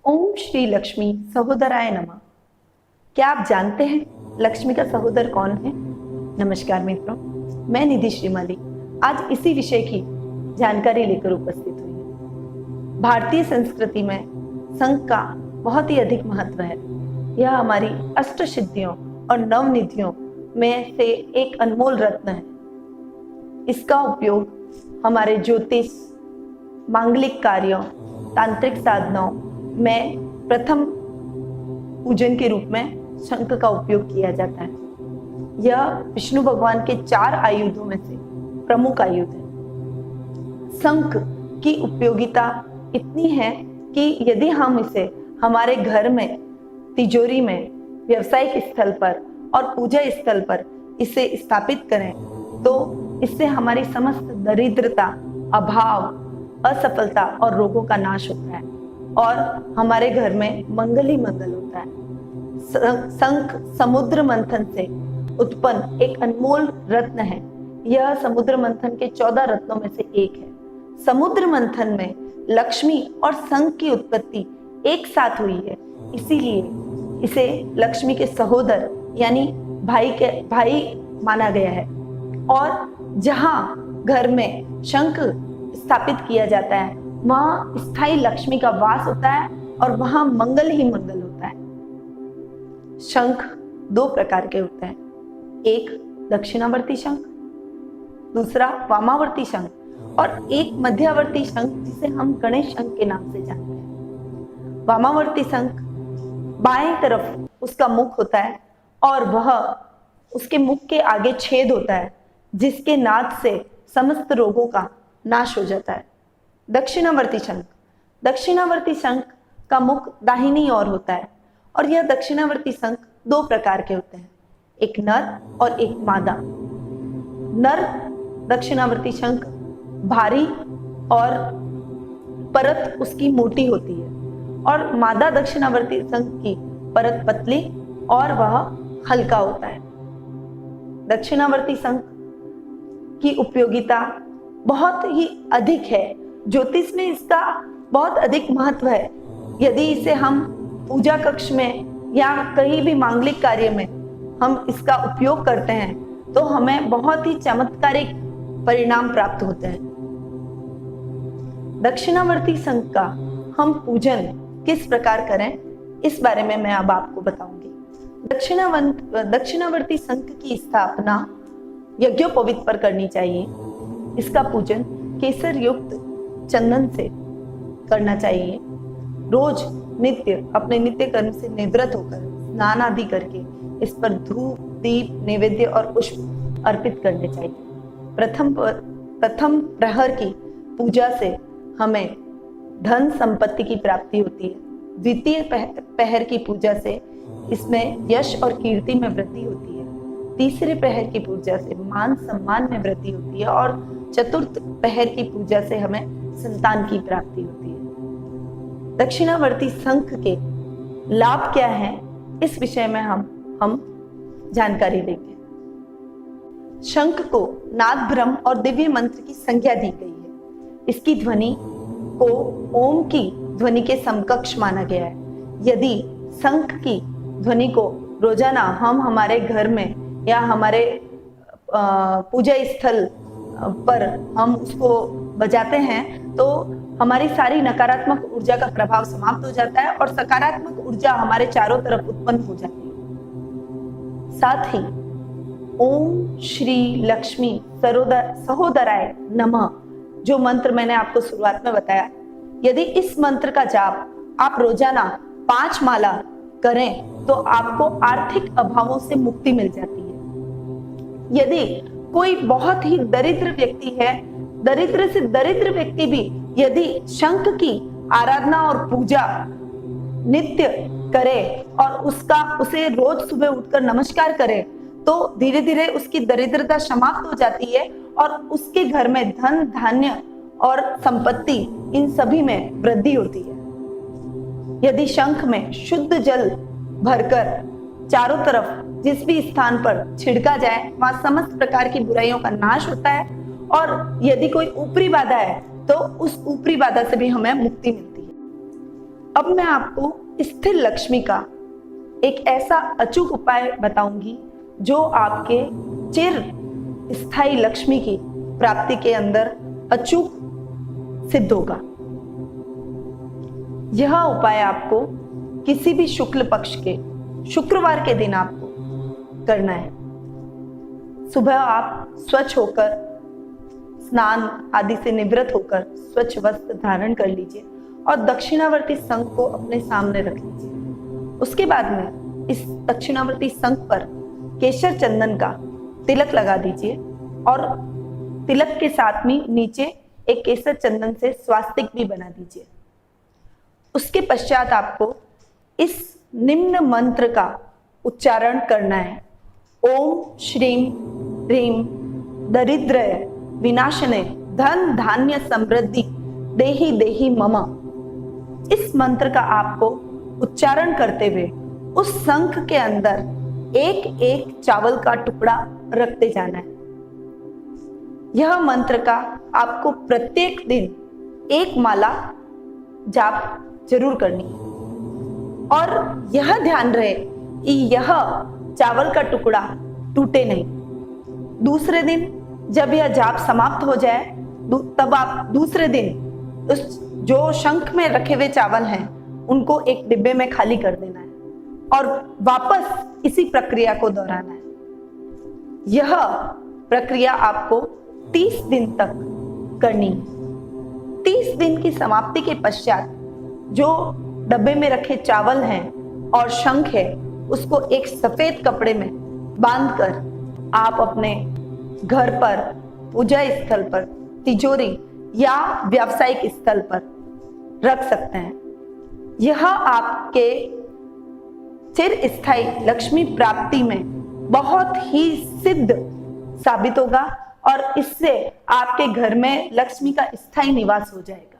ओम श्री लक्ष्मी सहोदराय नमः। क्या आप जानते हैं लक्ष्मी का सहोदर कौन है? नमस्कार मित्रों, मैं निधि श्रीमाली आज इसी विषय की जानकारी लेकर उपस्थित हुई हूँ। भारतीय संस्कृति में शंख का बहुत ही अधिक महत्व है। यह हमारी अष्ट सिद्धियों और नव निधियों में से एक अनमोल रत्न है। इसका उपयोग हमारे ज्योतिष, मांगलिक कार्यों, तांत्रिक साधनों में प्रथम पूजन के रूप में शंख का उपयोग किया जाता है। यह विष्णु भगवान के 4 आयुधों में से प्रमुख आयुध है। शंख की उपयोगिता इतनी है कि यदि हम इसे हमारे घर में, तिजोरी में, व्यवसायिक स्थल पर और पूजा स्थल पर इसे स्थापित करें तो इससे हमारी समस्त दरिद्रता, अभाव, असफलता और रोगों का नाश होता है और हमारे घर में मंगल ही मंगल होता है। शंख समुद्र मंथन से उत्पन्न एक अनमोल रत्न है। यह समुद्र मंथन के 14 रत्नों में से एक है। समुद्र मंथन में लक्ष्मी और शंख की उत्पत्ति एक साथ हुई है, इसीलिए इसे लक्ष्मी के सहोदर यानी भाई माना गया है। और जहां घर में शंख स्थापित किया जाता है वहां स्थायी लक्ष्मी का वास होता है और वहां मंगल ही मंगल होता है। शंख 2 प्रकार के होते हैं, एक दक्षिणावर्ती शंख, दूसरा वामावर्ती शंख और एक मध्यावर्ती शंख जिसे हम गणेश शंख के नाम से जानते हैं। वामावर्ती शंख बाएं तरफ उसका मुख होता है और वह उसके मुख के आगे छेद होता है जिसके नाद से समस्त रोगों का नाश हो जाता है। दक्षिणावर्ती शंख का मुख दाहिनी ओर होता है और यह दक्षिणावर्ती शंख 2 प्रकार के होते हैं, एक नर और एक मादा। नर दक्षिणावर्ती शंख भारी और परत उसकी मोटी होती है और मादा दक्षिणावर्ती शंख की परत पतली और वह हल्का होता है। दक्षिणावर्ती शंख की उपयोगिता बहुत ही अधिक है। ज्योतिष में इसका बहुत अधिक महत्व है। यदि इसे हम पूजा कक्ष में या कहीं भी मांगलिक कार्य में हम इसका उपयोग करते हैं तो हमें बहुत ही चमत्कारिक परिणाम प्राप्त होते हैं। दक्षिणावर्ती शंख का हम पूजन किस प्रकार करें इस बारे में मैं अब आपको बताऊंगी। दक्षिणावर्ती शंख की स्थापना यज्ञोपवीत पर करनी चाहिए। इसका पूजन केसर युक्त चंदन से करना चाहिए। रोज नित्य अपने नित्य कर्म से निवृत्त होकर स्नान आदि करके इस पर धूप, दीप, नैवेद्य और पुष्प अर्पित करने चाहिए। प्रथम प्रहर की पूजा से हमें धन संपत्ति की प्राप्ति होती है। द्वितीय प्रहर की पूजा से इसमें यश और कीर्ति में वृद्धि होती है। तीसरे प्रहर की पूजा से मान सम्मान में वृद्धि होती है और चतुर्थ प्रहर की पूजा से हमें संतान की प्राप्ति होती है। दक्षिणावर्ती शंख के लाभ क्या है इस विषय में हम जानकारी देंगे। शंख को नाद ब्रह्म और दिव्य मंत्र की संज्ञा दी गई है। इसकी ध्वनि को ओम की ध्वनि के समकक्ष माना गया है। यदि शंख की ध्वनि को रोजाना हम हमारे घर में या हमारे पूजा स्थल पर हम उसको बजाते हैं तो हमारी सारी नकारात्मक ऊर्जा का प्रभाव समाप्त हो जाता है और सकारात्मक ऊर्जा हमारे चारों तरफ उत्पन्न हो जाती है। साथ ही ओम श्री लक्ष्मी सहोदराय नमः जो मंत्र मैंने आपको शुरुआत में बताया, यदि इस मंत्र का जाप आप रोजाना 5 माला करें तो आपको आर्थिक अभावों से मुक्ति मिल जाती है। यदि कोई बहुत ही दरिद्र व्यक्ति है, दरिद्र से दरिद्र व्यक्ति भी यदि शंख की आराधना और पूजा नित्य करे और उसे रोज सुबह उठकर नमस्कार करे तो धीरे धीरे उसकी दरिद्रता समाप्त हो जाती है और उसके घर में धन, धान्य और संपत्ति इन सभी में वृद्धि होती है। यदि शंख में शुद्ध जल भरकर चारों तरफ जिस भी स्थान पर छिड़का जाए वहां समस्त प्रकार की बुराइयों का नाश होता है और यदि कोई ऊपरी बाधा है तो उस ऊपरी बाधा से भी हमें मुक्ति मिलती है। अब मैं आपको स्थिर लक्ष्मी का एक ऐसा अचूक उपाय बताऊंगी जो आपके चिर स्थायी लक्ष्मी की प्राप्ति के अंदर अचूक सिद्ध होगा। यह उपाय आपको किसी भी शुक्ल पक्ष के शुक्रवार के दिन आपको करना है। सुबह आप स्वच्छ होकर, स्नान आदि से निवृत्त होकर स्वच्छ वस्त्र धारण कर लीजिए और दक्षिणावर्ती शंख को अपने सामने रख लीजिए। उसके बाद में इस दक्षिणावर्ती शंख पर केसर चंदन का तिलक लगा दीजिए और तिलक के साथ में नीचे एक केसर चंदन से स्वास्तिक भी बना दीजिए। उसके पश्चात आपको इस निम्न मंत्र का उच्चारण करना है। ओम श्रीम ह्रीम दरिद्रय विनाशने धन धान्य समृद्धि देहि देहि मम। इस मंत्र का आपको उच्चारण करते हुए उस शंख के अंदर एक एक चावल का टुकड़ा रखते जाना है। यह मंत्र का आपको प्रत्येक दिन एक माला जाप जरूर करनी है और यह ध्यान रहे कि यह चावल का टुकड़ा टूटे नहीं। दूसरे दिन जब यह जाप समाप्त हो जाए तब आप दूसरे दिन उस जो शंख में रखे हुए चावल हैं उनको एक डिब्बे में खाली कर देना है और वापस इसी प्रक्रिया को दोहराना है। यह प्रक्रिया आपको 30 दिन तक करनी है। 30 दिन की समाप्ति के पश्चात जो डब्बे में रखे चावल हैं और शंख है उसको एक सफेद कपड़े में बांधकर आप अपने घर पर, पूजा स्थल पर, तिजोरी या व्यावसायिक स्थल पर रख सकते हैं। यह आपके चिर स्थायी लक्ष्मी प्राप्ति में बहुत ही सिद्ध साबित होगा और इससे आपके घर में लक्ष्मी का स्थायी निवास हो जाएगा।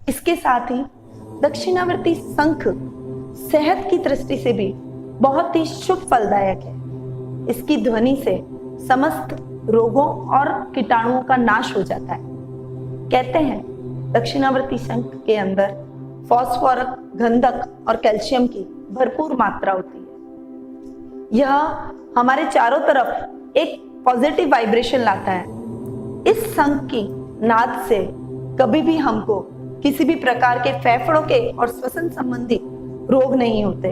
इसके साथ ही दक्षिणावर्ती शंख सेहत की दृष्टि से भी बहुत ही शुभ फलदायक है। इसकी ध्वनि से समस्त रोगों और कीटाणुओं का नाश हो जाता है। कहते हैं दक्षिणावर्ती शंख के अंदर फास्फोरस, गंधक और कैल्शियम की भरपूर मात्रा होती है। यह हमारे चारों तरफ एक पॉजिटिव वाइब्रेशन लाता है। इस शंख की नाद से कभी भी हमको किसी भी प्रकार के फेफड़ों के और श्वसन संबंधी रोग नहीं होते।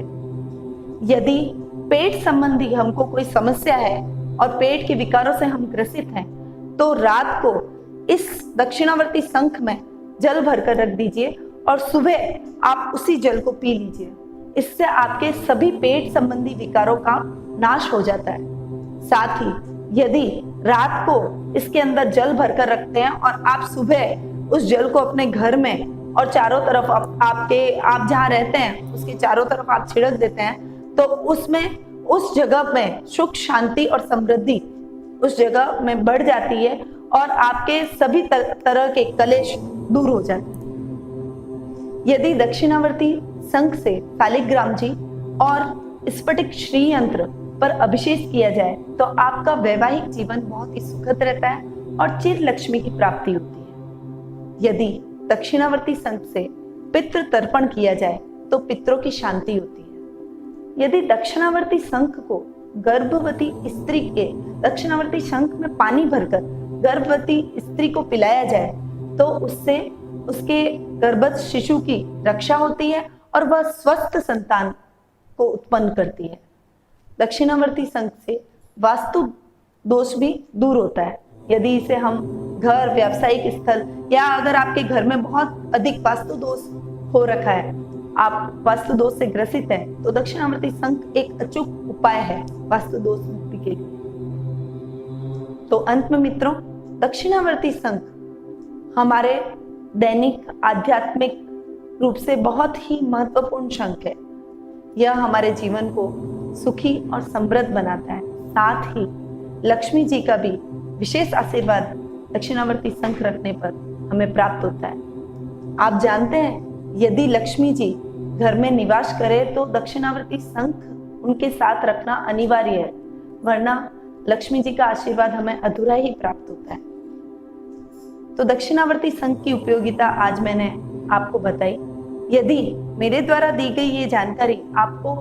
यदि पेट संबंधी हमको कोई समस्या है और पेट के विकारों से हम ग्रसित हैं तो रात को इस दक्षिणावर्ती शंख में जल भरकर रख दीजिए और सुबह आप उसी जल को पी लीजिए। इससे आपके सभी पेट संबंधी विकारों का नाश हो जाता है। साथ ही यदि रात को इसके अंदर जल भरकर रखते हैं और आप सुबह उस जल को अपने घर में और चारों तरफ आप जहाँ रहते हैं उसके चारों तरफ आप छिड़क देते हैं तो उसमें उस जगह में सुख, शांति और समृद्धि उस जगह में बढ़ जाती है और आपके सभी तरह के कलेश दूर हो जाते हैं। यदि दक्षिणावर्ती शंख से शालिग्राम जी और स्फटिक श्री यंत्र पर अभिषेक किया जाए तो आपका वैवाहिक जीवन बहुत ही सुखद रहता है और चिर लक्ष्मी की प्राप्ति होती है। यदि दक्षिणावर्ती शंख से पितृ तर्पण किया जाए तो पितरों की शांति होती है। यदि दक्षिणावर्ती शंख को गर्भवती स्त्री के दक्षिणावर्ती शंख में पानी भरकर गर्भवती स्त्री को पिलाया जाए तो उससे उसके गर्भस्थ शिशु की रक्षा होती है और वह स्वस्थ संतान को उत्पन्न करती है। दक्षिणावर्ती शंख से वास्तु दोष भी दूर होता है। यदि इसे हम घर, व्यावसायिक स्थल या अगर आपके घर में बहुत अधिक वास्तु दोष हो रखा है, आप वास्तु दोष से ग्रसित हैं, तो दक्षिणावर्ती शंख एक अचूक उपाय है वास्तु दोष मुक्ति के लिए। तो अंत में मित्रों, दक्षिणावर्ती शंख हमारे दैनिक आध्यात्मिक रूप से बहुत ही महत्वपूर्ण शंख है। यह हमारे जीवन को सुखी और समृद्ध बनाता है। साथ ही लक्ष्मी जी का भी विशेष आशीर्वाद दक्षिणावर्ती शंख रखने पर हमें प्राप्त होता है। आप जानते हैं यदि लक्ष्मी जी घर में निवास करे तो दक्षिणावर्ती शंख उनके साथ रखना अनिवार्य है, वरना लक्ष्मी जी का आशीर्वाद हमें अधूरा ही प्राप्त होता है। तो दक्षिणावर्ती शंख की उपयोगिता आज मैंने आपको बताई। यदि मेरे द्वारा दी गई ये जानकारी आपको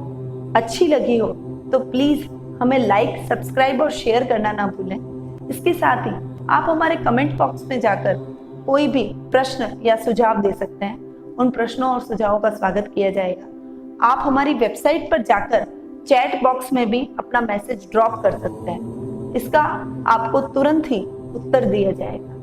अच्छी लगी हो तो प्लीज हमें लाइक, सब्सक्राइब और शेयर करना ना भूलें। इसके साथ ही आप हमारे कमेंट बॉक्स में जाकर कोई भी प्रश्न या सुझाव दे सकते हैं। उन प्रश्नों और सुझावों का स्वागत किया जाएगा। आप हमारी वेबसाइट पर जाकर चैट बॉक्स में भी अपना मैसेज ड्रॉप कर सकते हैं। इसका आपको तुरंत ही उत्तर दिया जाएगा।